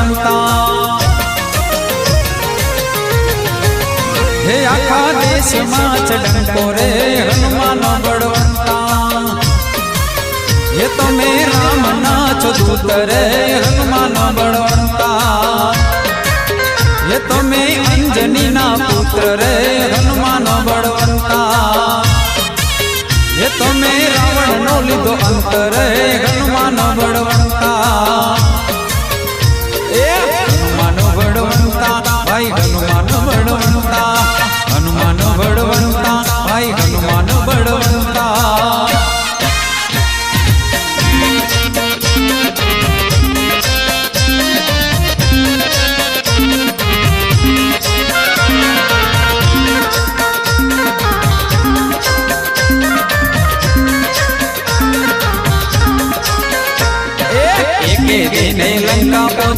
બળવંતા હે આખા દેશમાં ચડંકો રે હનુમાન બળવંતા હે તમે રામના છો દૂત રે હનુમાન બળવંતા હે તમે અંજનીના પુત્ર રે હનુમાન બળવંતા હે તમે રાવણનો લીધો અંત રે હનુમાન બળવંતા એ હનુમાન બળવંતા ભાઈ